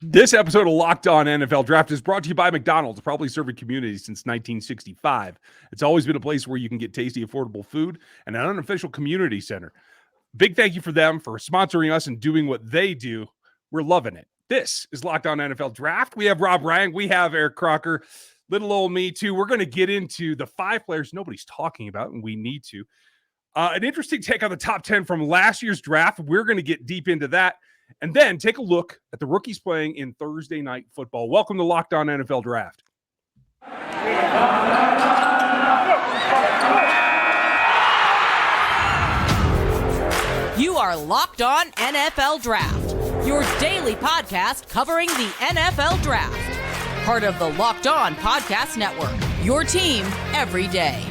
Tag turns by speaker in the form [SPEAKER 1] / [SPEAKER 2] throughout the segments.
[SPEAKER 1] This episode of Locked On NFL Draft is brought to you by McDonald's, probably serving communities since 1965. It's always been a place where you can get tasty, affordable food and an unofficial community center. Big thank you for them for sponsoring us and doing what they do. We're loving it. This is Locked On NFL Draft. We have Rob Ryan. We have Eric Crocker. Little old me, too. We're going to get into the 5 players nobody's talking about, and we need to. An interesting take on the top 10 from last year's draft. We're going to get deep into that. And then take a look at the rookies playing in Thursday night football. Welcome to Locked On NFL Draft.
[SPEAKER 2] You are Locked On NFL Draft, your daily podcast covering the NFL Draft. Part of the Locked On Podcast Network, your team every day.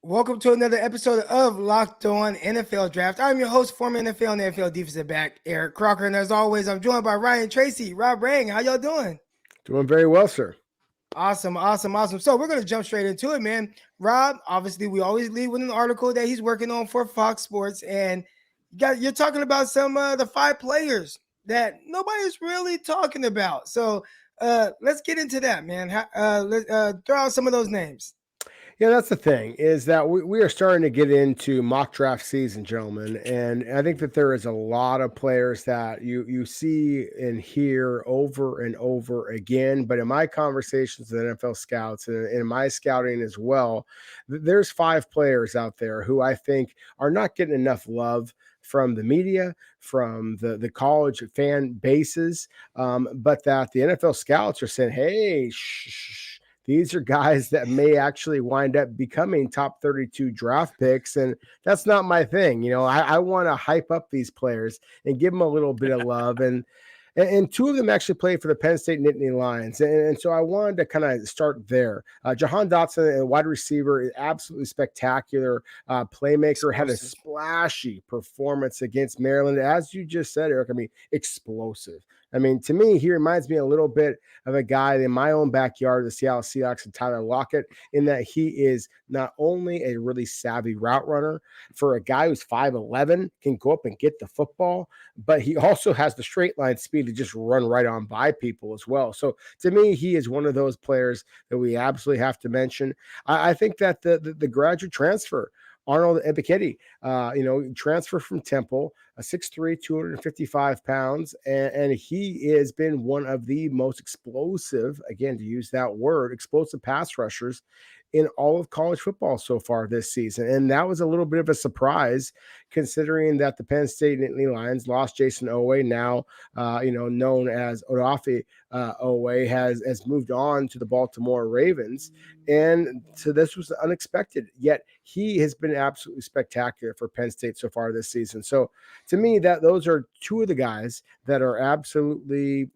[SPEAKER 3] Welcome to another episode of Locked On NFL Draft. I'm your host, former NFL and NFL defensive back, Eric Crocker. And as always, I'm joined by Ryan Tracy. Rob Rang, how y'all doing?
[SPEAKER 4] Doing very well, sir.
[SPEAKER 3] Awesome. So we're going to jump straight into it, man. Rob, obviously, we always lead with an article that he's working on for Fox Sports. And you're talking about some of the 5 players that nobody's really talking about. So let's get into that, man. Let's throw out some of those names.
[SPEAKER 4] Yeah, that's the thing, is that we are starting to get into mock draft season, gentlemen. And I think that there is a lot of players that you see and hear over and over again. But in my conversations with NFL scouts and in my scouting as well, there's 5 players out there who I think are not getting enough love from the media, from the college fan bases, but that the NFL scouts are saying, hey, shh. These are guys that may actually wind up becoming top 32 draft picks, and that's not my thing. You know, I want to hype up these players and give them a little bit of love. And 2 of them actually played for the Penn State Nittany Lions. And so I wanted to kind of start there. Jahan Dotson, a wide receiver, is absolutely spectacular playmaker, had a splashy performance against Maryland. As you just said, Eric, I mean, explosive. I mean, to me, he reminds me a little bit of a guy in my own backyard, the Seattle Seahawks, and Tyler Lockett, in that he is not only a really savvy route runner for a guy who's 5'11", can go up and get the football, but he also has the straight line speed to just run right on by people as well. So to me, he is one of those players that we absolutely have to mention. I think that the graduate transfer, Arnold Ebiketie, transfer from Temple, 6'3", 255 pounds, and he has been one of the most explosive, again, to use that word, explosive pass rushers in all of college football so far this season. And that was a little bit of a surprise, considering that the Penn State Nittany Lions lost Jason Owe, now known as Odafe Owe, has moved on to the Baltimore Ravens. And so this was unexpected, yet he has been absolutely spectacular for Penn State so far this season. So to me, that those are 2 of the guys that are absolutely,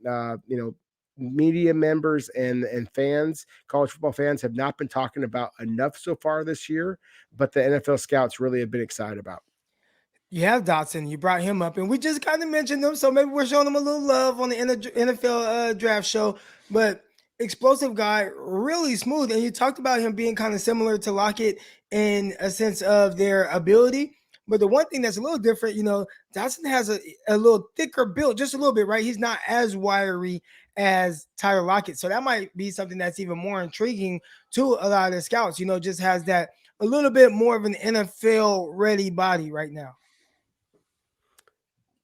[SPEAKER 4] media members and fans, college football fans, have not been talking about enough so far this year, but the NFL scouts really have been excited about.
[SPEAKER 3] You have Dotson. You brought him up, and we just kind of mentioned him, so maybe we're showing him a little love on the NFL draft show. But explosive guy, really smooth. And you talked about him being kind of similar to Lockett in a sense of their ability. But the one thing that's a little different, Dotson has a little thicker build, just a little bit, right? He's not as wiry as Tyler Lockett. So that might be something that's even more intriguing to a lot of the scouts, just has that a little bit more of an NFL ready body right now.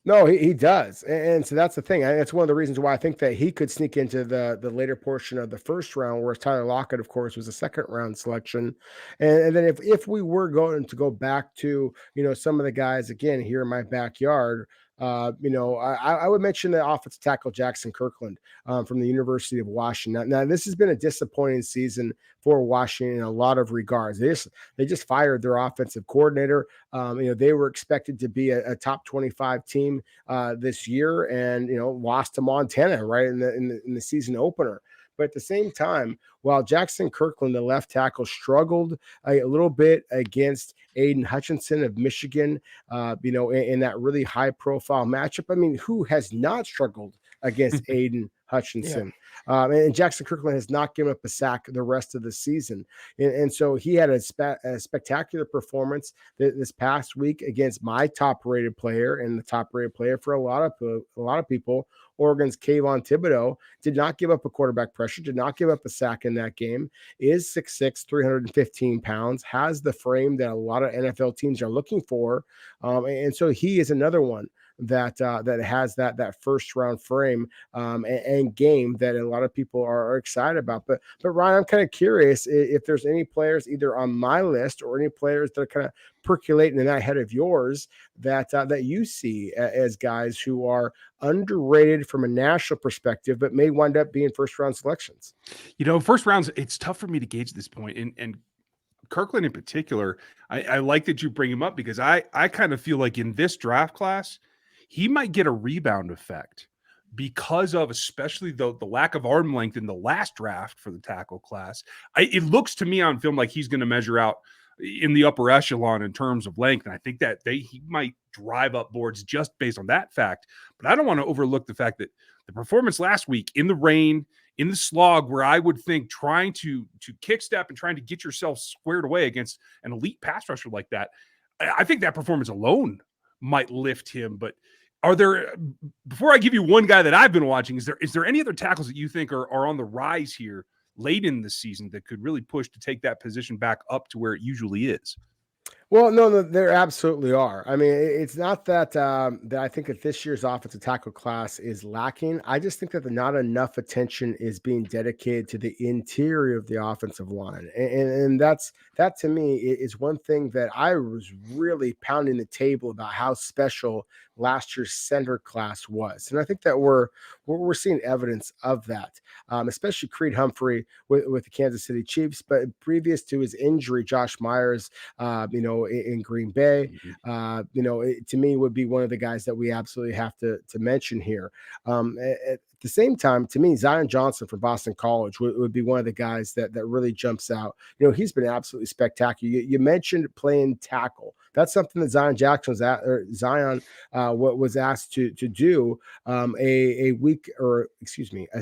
[SPEAKER 4] No, he does. And so that's the thing. That's one of the reasons why I think that he could sneak into the later portion of the first round, whereas Tyler Lockett, of course, was a second round selection. And then if we were going to go back to, some of the guys, again, here in my backyard, I would mention the offensive tackle Jaxson Kirkland from the University of Washington. Now, this has been a disappointing season for Washington in a lot of regards. They just fired their offensive coordinator. They were expected to be a top 25 team this year, and lost to Montana right in the season opener. But at the same time, while Jaxson Kirkland, the left tackle, struggled a little bit against Aiden Hutchinson of Michigan, in that really high-profile matchup. I mean, who has not struggled against Aiden Hutchinson. And Jackson Kirkland has not given up a sack the rest of the season. And so he had a spectacular performance this past week against my top-rated player and the top-rated player for a lot of people. Oregon's Kayvon Thibodeau did not give up a quarterback pressure, did not give up a sack in that game, is 6'6", 315 pounds, has the frame that a lot of NFL teams are looking for. And so he is another one that has that first round frame and game that a lot of people are excited about. But Ryan, I'm kind of curious if there's any players either on my list or any players that are kind of percolating in that head of yours that you see as guys who are underrated from a national perspective, but may wind up being first round selections.
[SPEAKER 1] First rounds, it's tough for me to gauge at this point. And Kirkland in particular, I like that you bring him up because I kind of feel like in this draft class, he might get a rebound effect because of especially the lack of arm length in the last draft for the tackle class. It looks to me on film like he's going to measure out in the upper echelon in terms of length. And I think that he might drive up boards just based on that fact. But I don't want to overlook the fact that the performance last week in the rain, in the slog, where I would think trying to kick step and trying to get yourself squared away against an elite pass rusher like that, I think that performance alone might lift him. But are there, before I give you one guy that I've been watching, is there any other tackles that you think are on the rise here late in the season that could really push to take that position back up to where it usually is?
[SPEAKER 4] Well, no, there absolutely are. I mean, it's not that that I think that this year's offensive tackle class is lacking. I just think that not enough attention is being dedicated to the interior of the offensive line, and that to me is one thing that I was really pounding the table about how special last year's center class was, and I think that we're seeing evidence of that, especially Creed Humphrey with the Kansas City Chiefs, but previous to his injury, Josh Myers, in Green Bay, to me would be one of the guys that we absolutely have to mention here. At the same time, to me, Zion Johnson from Boston College would be one of the guys that really jumps out. He's been absolutely spectacular. You mentioned playing tackle. That's something that Zion was asked to do a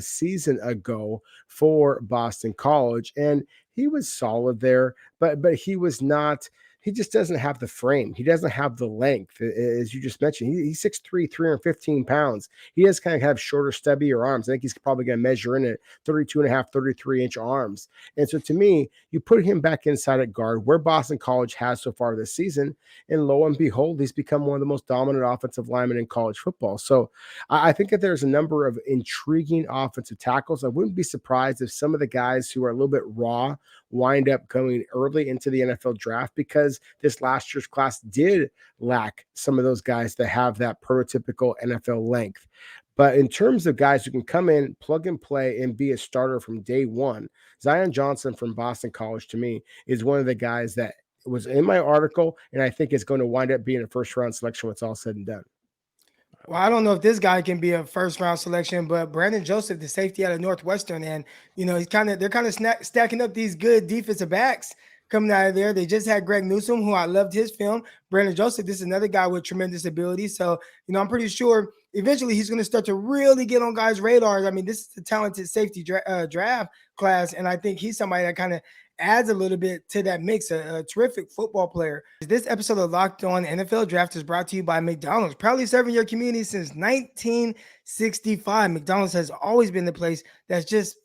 [SPEAKER 4] season ago for Boston College, and he was solid there, but he was not. He just doesn't have the frame. He doesn't have the length, as you just mentioned. He's 6'3", 315 pounds. He does kind of have shorter, stubbier arms. I think he's probably going to measure in at 32.5, 33-inch arms. And so to me, you put him back inside at guard, where Boston College has so far this season, and lo and behold, he's become one of the most dominant offensive linemen in college football. So I think that there's a number of intriguing offensive tackles. I wouldn't be surprised if some of the guys who are a little bit raw wind up going early into the NFL draft, because this last year's class did lack some of those guys that have that prototypical NFL length. But in terms of guys who can come in, plug and play, and be a starter from day one, Zion Johnson from Boston College, to me, is one of the guys that was in my article, and I think is going to wind up being a first-round selection when it's all said and done.
[SPEAKER 3] Well, I don't know if this guy can be a first-round selection, but Brandon Joseph, the safety out of Northwestern, and they're kind of stacking up these good defensive backs coming out of there. They just had Greg Newsome, who I loved his film. Brandon Joseph, this is another guy with tremendous ability. So, I'm pretty sure eventually he's going to start to really get on guys' radars. I mean, this is a talented safety draft class, and I think he's somebody that kind of adds a little bit to that mix, a terrific football player. This episode of Locked On NFL Draft is brought to you by McDonald's, proudly serving your community since 1965. McDonald's has always been the place that's just,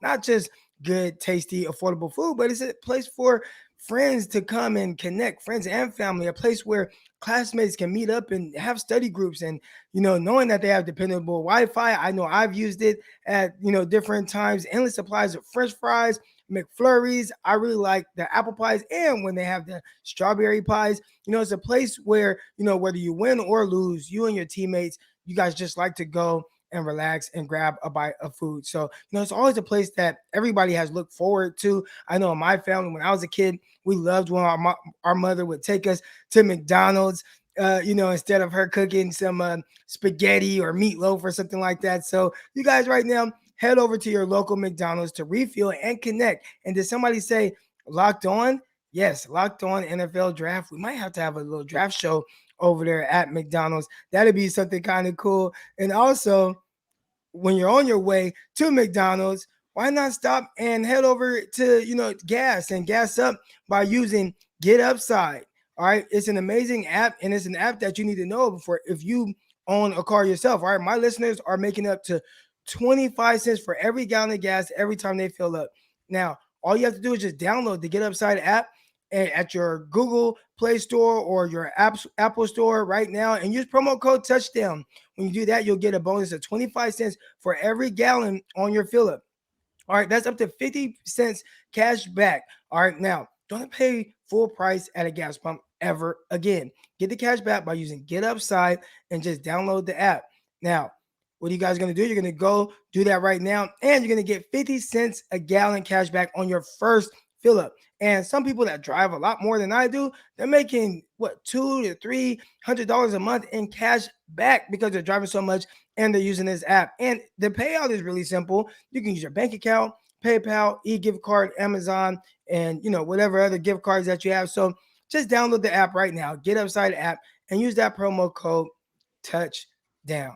[SPEAKER 3] not just good, tasty, affordable food, but it's a place for friends to come and connect, friends and family, a place where classmates can meet up and have study groups. And, knowing that they have dependable Wi-Fi, I know I've used it at, different times, endless supplies of French fries, McFlurries. I really like the apple pies, and when they have the strawberry pies, it's a place where, whether you win or lose, you and your teammates, you guys just like to go and relax and grab a bite of food. So, it's always a place that everybody has looked forward to. I know in my family, when I was a kid, we loved when our mother would take us to McDonald's, instead of her cooking some spaghetti or meatloaf or something like that. So you guys right now, head over to your local McDonald's to refuel and connect. And did somebody say Locked On? Yes, Locked On NFL Draft. We might have to have a little draft show over there at McDonald's. That'd be something kind of cool. And also, when you're on your way to McDonald's, why not stop and head over to, gas and gas up by using Get Upside? All right. It's an amazing app, and it's an app that you need to know before if you own a car yourself. All right. My listeners are making up to 25 cents for every gallon of gas every time they fill up. Now, all you have to do is just download the Get Upside app at your Google Play Store or your Apple Store right now and use promo code Touchdown. When you do that, you'll get a bonus of 25 cents for every gallon on your fill up. All right, that's up to 50 cents cash back. All right, now don't pay full price at a gas pump ever again. Get the cash back by using Get Upside and just download the app. Now, what are you guys going to do? You're going to go do that right now, and you're going to get 50 cents a gallon cash back on your first fill up. And some people that drive a lot more than I do, they're making $200 to $300 a month in cash back because they're driving so much and they're using this app. And the payout is really simple. You can use your bank account, PayPal, e-gift card, Amazon, and whatever other gift cards that you have. So just download the app right now, Get Upside app, and use that promo code Touchdown.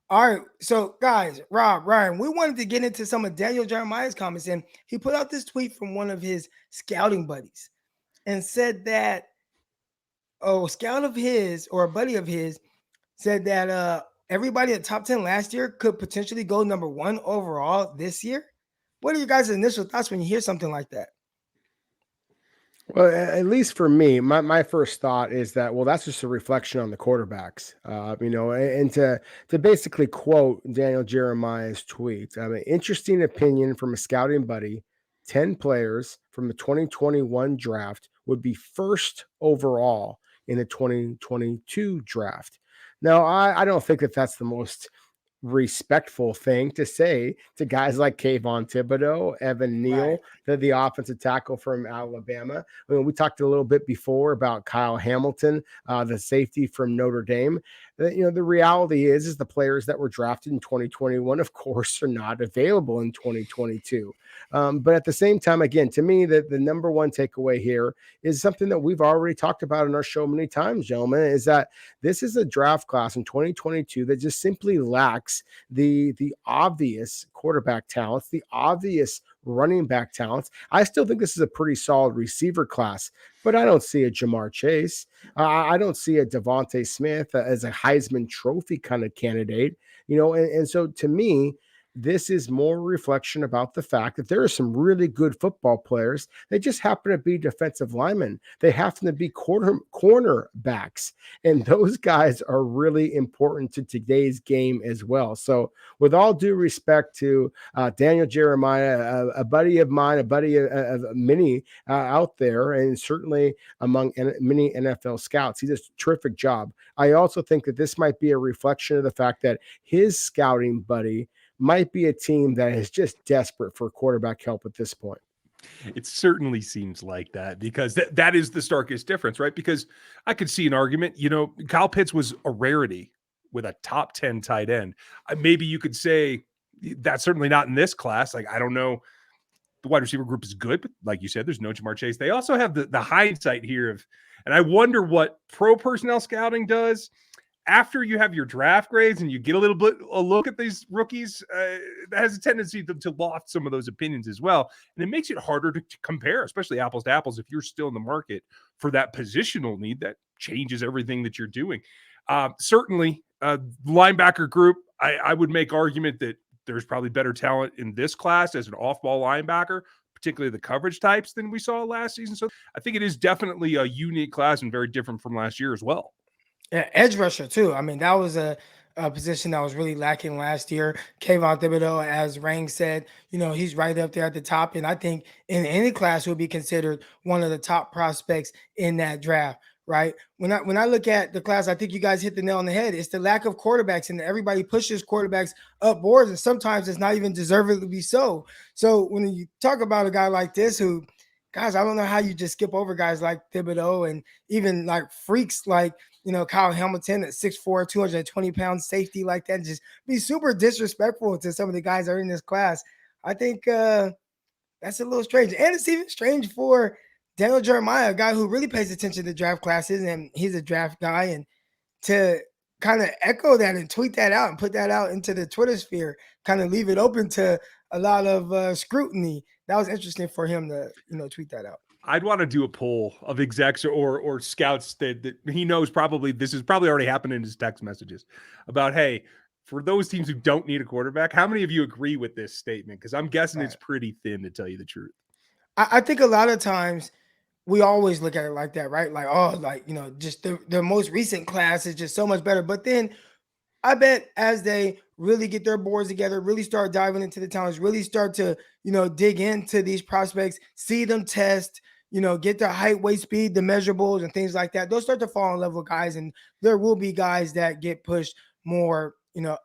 [SPEAKER 3] All right, so guys, Rob, Ryan, we wanted to get into some of Daniel Jeremiah's comments, and he put out this tweet from one of his scouting buddies and said that, a scout of his or a buddy of his said that everybody at top 10 last year could potentially go number 1 overall this year. What are your guys' initial thoughts when you hear something like that?
[SPEAKER 4] Well, at least for me, my first thought is that, well, that's just a reflection on the quarterbacks, and to basically quote Daniel Jeremiah's tweet, interesting opinion from a scouting buddy, 10 players from the 2021 draft would be first overall in the 2022 draft. Now, I don't think that that's the most respectful thing to say to guys like Kayvon Thibodeau, Evan Neal,
[SPEAKER 3] Right.
[SPEAKER 4] the offensive tackle from Alabama. I mean, we talked a little bit before about Kyle Hamilton, the safety from Notre Dame. The reality is the players that were drafted in 2021, of course, are not available in 2022. But at the same time, again, to me, the number one takeaway here is something that we've already talked about in our show many times, gentlemen, is that this is a draft class in 2022 that just simply lacks the obvious quarterback talents, the obvious running back talents. I still think this is a pretty solid receiver class, but I don't see a Jamar Chase. I don't see a Devontae Smith as a Heisman Trophy kind of candidate, and so to me, this is more reflection about the fact that there are some really good football players. They just happen to be defensive linemen. They happen to be cornerbacks. And those guys are really important to today's game as well. So with all due respect to Daniel Jeremiah, a buddy of mine, a buddy of many out there, and certainly among many NFL scouts, he does a terrific job. I also think that this might be a reflection of the fact that his scouting buddy might be a team that is just desperate for quarterback help at this point.
[SPEAKER 1] It certainly seems like that because that is the starkest difference, right? Because I could see an argument, Kyle Pitts was a rarity with a top 10 tight end. Maybe you could say that's certainly not in this class. Like, I don't know. The wide receiver group is good, but like you said, there's no Jamar Chase. They also have the hindsight here and I wonder what pro personnel scouting does. After you have your draft grades and you get a look at these rookies, that has a tendency to loft some of those opinions as well. And it makes it harder to compare, especially apples to apples. If you're still in the market for that positional need, that changes everything that you're doing. Certainly, linebacker group, I would make argument that there's probably better talent in this class as an off-ball linebacker, particularly the coverage types than we saw last season. So I think it is definitely a unique class and very different from last year as well.
[SPEAKER 3] Yeah, edge rusher too. I mean, that was a position that was really lacking last year. Kayvon Thibodeau, as Rang said, he's right up there at the top. And I think in any class would be considered one of the top prospects in that draft, right? When I look at the class, I think you guys hit the nail on the head. It's the lack of quarterbacks, and everybody pushes quarterbacks up boards, and sometimes it's not even deservedly so. So when you talk about a guy like this who, guys, I don't know how you just skip over guys like Thibodeau and even like freaks like, Kyle Hamilton at 6'4", 220 pounds, safety like that, just be super disrespectful to some of the guys that are in this class. I think that's a little strange. And it's even strange for Daniel Jeremiah, a guy who really pays attention to draft classes, and he's a draft guy, and to kind of echo that and tweet that out and put that out into the Twitter sphere, kind of leave it open to a lot of scrutiny. That was interesting for him to, tweet that out.
[SPEAKER 1] I'd want to do a poll of execs or scouts that he knows probably this has probably already happened in his text messages about, hey, for those teams who don't need a quarterback, how many of you agree with this statement? Because I'm guessing it's pretty thin, to tell you the truth.
[SPEAKER 3] I think a lot of times we always look at it like that, right? Like, oh, like, just the most recent class is just so much better. But then I bet as they really get their boards together, really start diving into the talents, really start to, dig into these prospects, see them test, get their height, weight, speed, the measurables and things like that. They'll start to fall in love with guys, and there will be guys that get pushed more,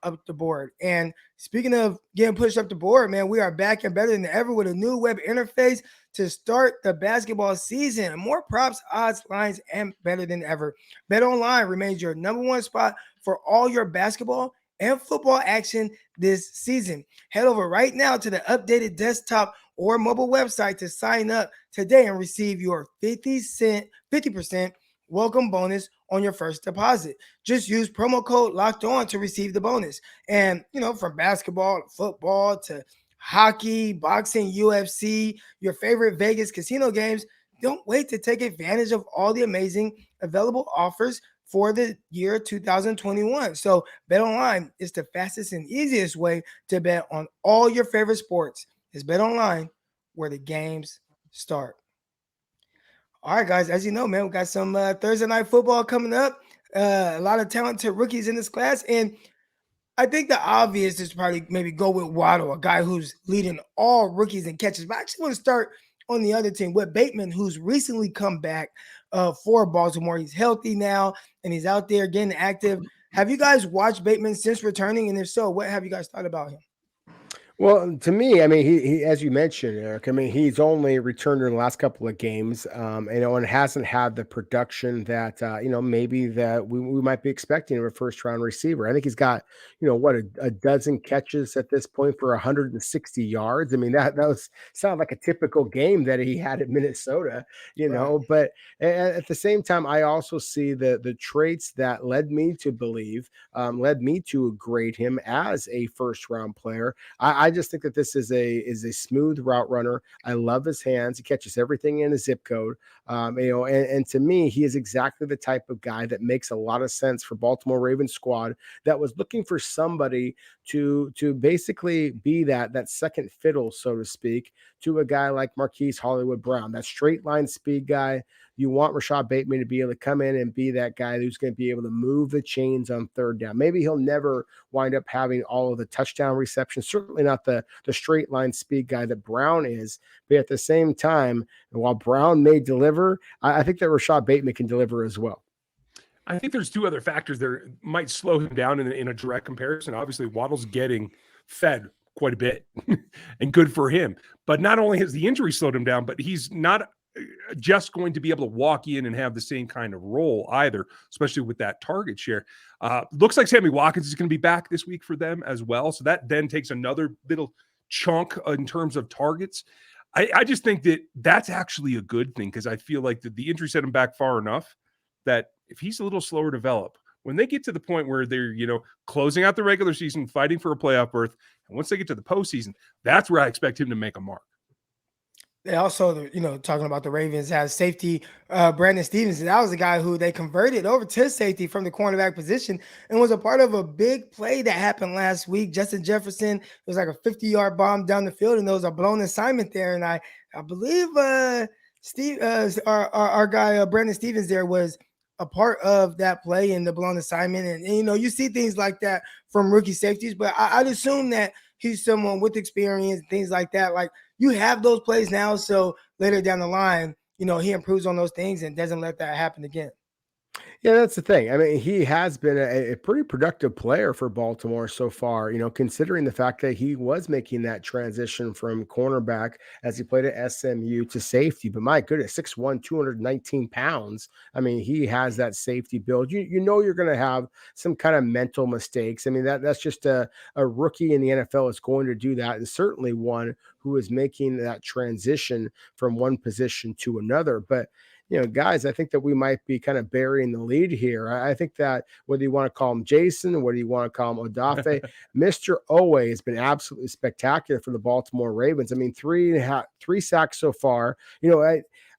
[SPEAKER 3] up the board. And speaking of getting pushed up the board, man, we are back and better than ever with a new web interface to start the basketball season. More props, odds, lines, and better than ever. BetOnline remains your number one spot for all your basketball and football action this season. Head over right now to the updated desktop or mobile website to sign up today and receive your 50% welcome bonus on your first deposit. Just use promo code Locked On to receive the bonus. And, from basketball to football to hockey, boxing, UFC, your favorite Vegas casino games, don't wait to take advantage of all the amazing available offers for the year 2021. So BetOnline is the fastest and easiest way to bet on all your favorite sports. It's BetOnline, where the games start. All right, guys, as you know, man, we got some Thursday night football coming up. A lot of talented rookies in this class. And I think the obvious is probably maybe go with Waddle, a guy who's leading all rookies in catches. But I actually want to start on the other team with Bateman, who's recently come back for Baltimore. He's healthy now, and he's out there getting active. Have you guys watched Bateman since returning? And if so, what have you guys thought about him?
[SPEAKER 4] Well, to me, I mean, he as you mentioned, Eric, I mean, he's only returned in the last couple of games, and hasn't had the production that, maybe that we might be expecting of a first round receiver. I think he's got, a dozen catches at this point for 160 yards. I mean, that was sound like a typical game that he had at Minnesota,
[SPEAKER 3] Right.
[SPEAKER 4] but at the same time, I also see the traits that led me to grade him as a first round player. I just think that this is a smooth route runner. I love his hands. He catches everything in a zip code. And to me, he is exactly the type of guy that makes a lot of sense for Baltimore Ravens squad that was looking for somebody to basically be that second fiddle, so to speak, to a guy like Marquise Hollywood Brown, that straight line speed guy. You want Rashad Bateman to be able to come in and be that guy who's going to be able to move the chains on third down. Maybe he'll never wind up having all of the touchdown receptions, certainly not the straight line speed guy that Brown is. But at the same time, while Brown may deliver, I think that Rashad Bateman can deliver as well.
[SPEAKER 1] I think there's two other factors that might slow him down in a direct comparison. Obviously, Waddle's getting fed quite a bit and good for him. But not only has the injury slowed him down, but he's not just going to be able to walk in and have the same kind of role either, especially with that target share. Looks like Sami Watkins is going to be back this week for them as well. So that then takes another little chunk in terms of targets. I just think that that's actually a good thing, because I feel like the injury set him back far enough that if he's a little slower to develop, when they get to the point where they're, closing out the regular season, fighting for a playoff berth, and once they get to the postseason, that's where I expect him to make a mark.
[SPEAKER 3] They also, talking about the Ravens, has safety Brandon Stevenson. That was a guy who they converted over to safety from the cornerback position and was a part of a big play that happened last week. Justin Jefferson, it was like a 50-yard bomb down the field, and there was a blown assignment there. And I believe our guy Brandon Stevens there was a part of that play in the blown assignment. And you see things like that from rookie safeties, but I'd assume that he's someone with experience, things like that. Like, you have those plays now, so later down the line, he improves on those things and doesn't let that happen again.
[SPEAKER 4] Yeah, that's the thing. I mean, he has been a pretty productive player for Baltimore so far, considering the fact that he was making that transition from cornerback as he played at SMU to safety. But my goodness, 6'1", 219 pounds. I mean, he has that safety build. You're going to have some kind of mental mistakes. I mean, that's just a rookie in the NFL is going to do that, and certainly one who is making that transition from one position to another. But guys, I think that we might be kind of burying the lead here. I think that whether you want to call him Jason, whether you want to call him Odafe, Mr. Owe has been absolutely spectacular for the Baltimore Ravens. I mean, three sacks so far.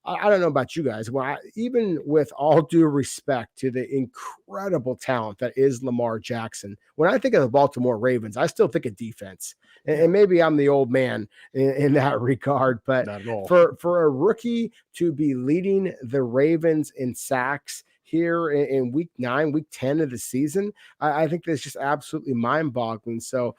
[SPEAKER 4] I don't know about you guys. Well, even with all due respect to the incredible talent that is Lamar Jackson, when I think of the Baltimore Ravens, I still think of defense. And maybe I'm the old man in that regard, but for a rookie to be leading the Ravens in sacks here in week 9, week 10 of the season, I think that's just absolutely mind-boggling. So,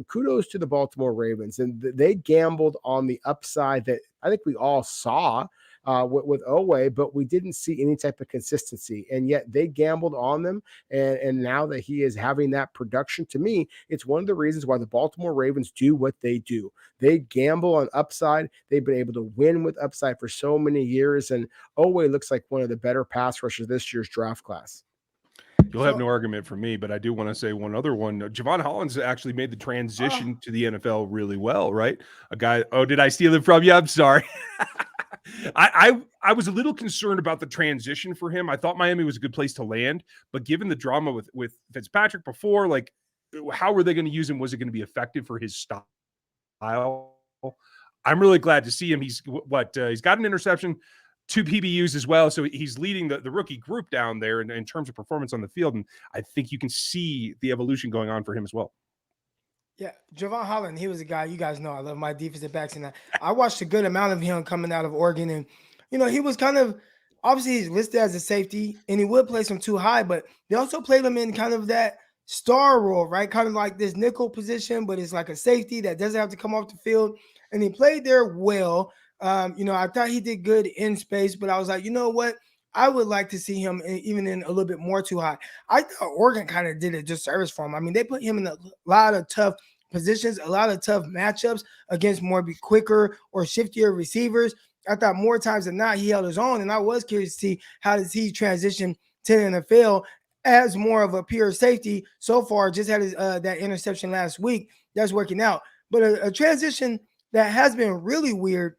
[SPEAKER 4] kudos to the Baltimore Ravens. And they gambled on the upside that I think we all saw with Owe, but we didn't see any type of consistency. And yet they gambled on them. And now that he is having that production, to me, it's one of the reasons why the Baltimore Ravens do what they do. They gamble on upside. They've been able to win with upside for so many years. And Owe looks like one of the better pass rushers this year's draft class.
[SPEAKER 1] You'll have no argument from me, but I do want to say one other one. Javon Holland's actually made the transition to the NFL really well, right? A guy, did I steal it from you? I'm sorry. I was a little concerned about the transition for him. I thought Miami was a good place to land, but given the drama with Fitzpatrick before, like, how were they going to use him? Was it going to be effective for his style? I'm really glad to see him. He's got an interception, 2 PBUs as well. So he's leading the rookie group down there in terms of performance on the field. And I think you can see the evolution going on for him as well.
[SPEAKER 3] Yeah, Javon Holland, he was a guy, you guys know I love my defensive backs, and I watched a good amount of him coming out of Oregon, and he was kind of, obviously he's listed as a safety, and he would place him too high, but they also played him in kind of that star role, right? Kind of like this nickel position, but it's like a safety that doesn't have to come off the field, and he played there well. I thought he did good in space, but I was like, you know what? I would like to see him even in a little bit more too high. I thought Oregon kind of did a disservice for him. I mean, they put him in a lot of tough positions, a lot of tough matchups against more quicker or shiftier receivers. I thought more times than not he held his own, and I was curious to see how does he transition to the NFL as more of a pure safety. So far, just had that interception last week. That's working out. But a transition that has been really weird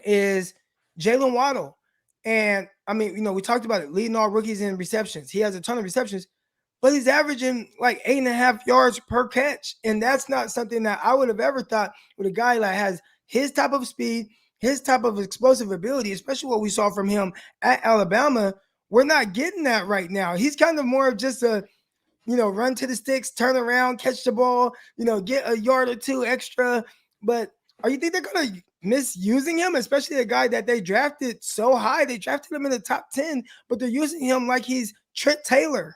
[SPEAKER 3] is Jaylen Waddle. And I mean, we talked about it, leading all rookies in receptions. He has a ton of receptions, but he's averaging like 8.5 yards per catch. And that's not something that I would have ever thought with a guy that has his type of speed, his type of explosive ability, especially what we saw from him at Alabama. We're not getting that right now. He's kind of more of just a, run to the sticks, turn around, catch the ball, get a yard or two extra. But are you think they're going to misusing him, especially a guy that they drafted so high? They drafted him in the top 10, but they're using him like he's Trent Taylor.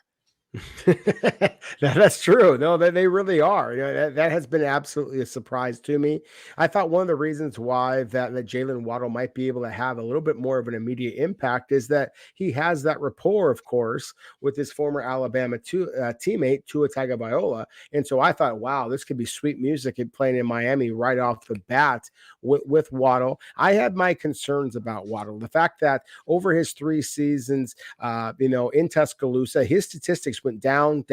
[SPEAKER 4] That's true. No, they really are. That has been absolutely a surprise to me. I thought one of the reasons why that Jaylen Waddle might be able to have a little bit more of an immediate impact is that he has that rapport, of course, with his former Alabama teammate Tua Tagovailoa. And so I thought, wow, this could be sweet music playing in Miami right off the bat with Waddle. I had my concerns about Waddle. The fact that over his 3 seasons, in Tuscaloosa, his statistics went down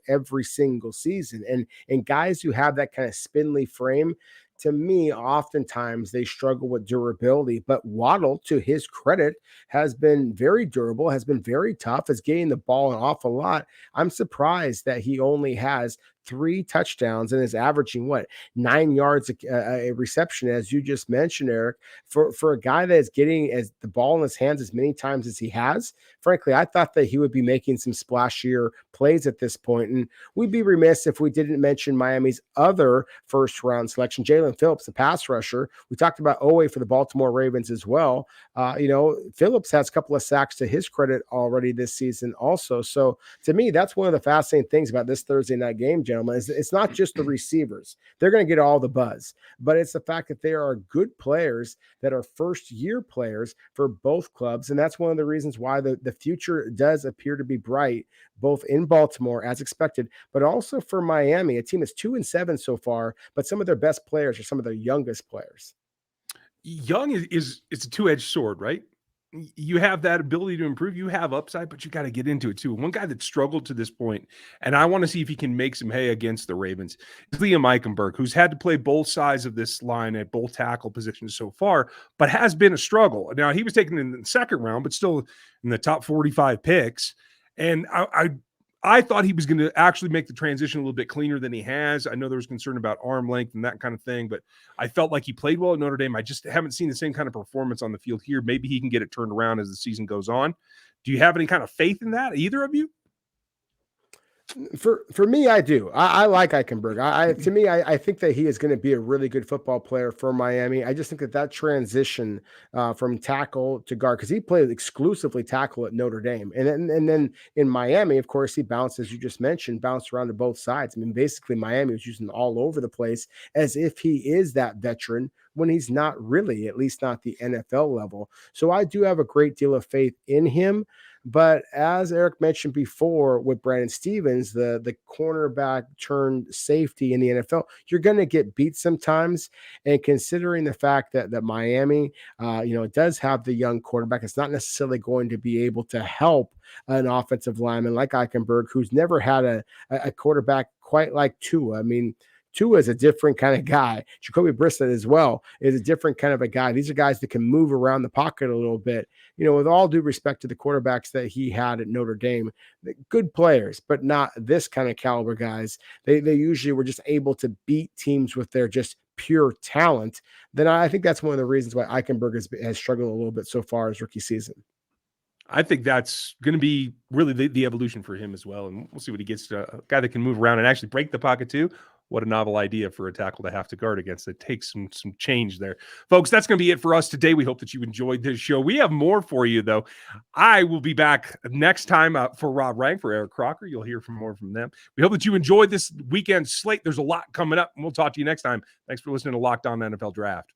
[SPEAKER 4] every single season. And guys who have that kind of spindly frame, to me, oftentimes they struggle with durability. But Waddle, to his credit, has been very durable, has been very tough, is getting the ball an awful lot. I'm surprised that he only has 3 touchdowns and is averaging 9 yards a reception, as you just mentioned, Eric. For a guy that is getting as the ball in his hands as many times as he has, frankly, I thought that he would be making some splashier plays at this point. And we'd be remiss if we didn't mention Miami's other first round selection, Jalen Phillips, the pass rusher. We talked about Owe for the Baltimore Ravens as well. Phillips has a couple of sacks to his credit already this season also. So to me, that's one of the fascinating things about this Thursday night game, gentlemen. It's not just the receivers. They're going to get all the buzz, but it's the fact that there are good players that are first-year players for both clubs, and that's one of the reasons why the future does appear to be bright, both in Baltimore, as expected, but also for Miami, a team that's 2-7 so far, but some of their best players are some of their youngest players.
[SPEAKER 1] Young is it's a two-edged sword, right? you have that ability to improve. You have upside, but you got to get into it too. One guy that struggled to this point, and I want to see if he can make some hay against the Ravens, is Liam Eichenberg, who's had to play both sides of this line at both tackle positions so far, but has been a struggle. Now, he was taken in the second round, but still in the top 45 picks. And I thought he was going to actually make the transition a little bit cleaner than he has. I know there was concern about arm length and that kind of thing, but I felt like he played well at Notre Dame. I just haven't seen the same kind of performance on the field here. Maybe he can get it turned around as the season goes on. Do you have any kind of faith in that, either of you?
[SPEAKER 4] For me, I do. I like Eichenberg. To me, I think that he is going to be a really good football player for Miami. I just think that transition from tackle to guard, because he played exclusively tackle at Notre Dame, and then in Miami, of course, he bounced, as you just mentioned, bounced around to both sides. I mean, basically, Miami was using all over the place as if he is that veteran when he's not really, at least not the NFL level. So I do have a great deal of faith in him. But as Eric mentioned before with Brandon Stevens, the cornerback turned safety in the NFL, you're going to get beat sometimes. And considering the fact that Miami, does have the young quarterback, it's not necessarily going to be able to help an offensive lineman like Eichenberg, who's never had a quarterback quite like Tua. I mean, Tua is a different kind of guy. Jacoby Brissett as well is a different kind of a guy. These are guys that can move around the pocket a little bit. With all due respect to the quarterbacks that he had at Notre Dame, good players, but not this kind of caliber guys. They usually were just able to beat teams with their just pure talent. Then I think that's one of the reasons why Eichenberg has struggled a little bit so far as rookie season.
[SPEAKER 1] I think that's going to be really the evolution for him as well. And we'll see what he gets to, a guy that can move around and actually break the pocket too. What a novel idea for a tackle to have to guard against. It takes some change there. Folks, that's going to be it for us today. We hope that you enjoyed this show. We have more for you, though. I will be back next time for Rob Rang, for Eric Crocker. You'll hear more from them. We hope that you enjoyed this weekend slate. There's a lot coming up, and we'll talk to you next time. Thanks for listening to Locked On NFL Draft.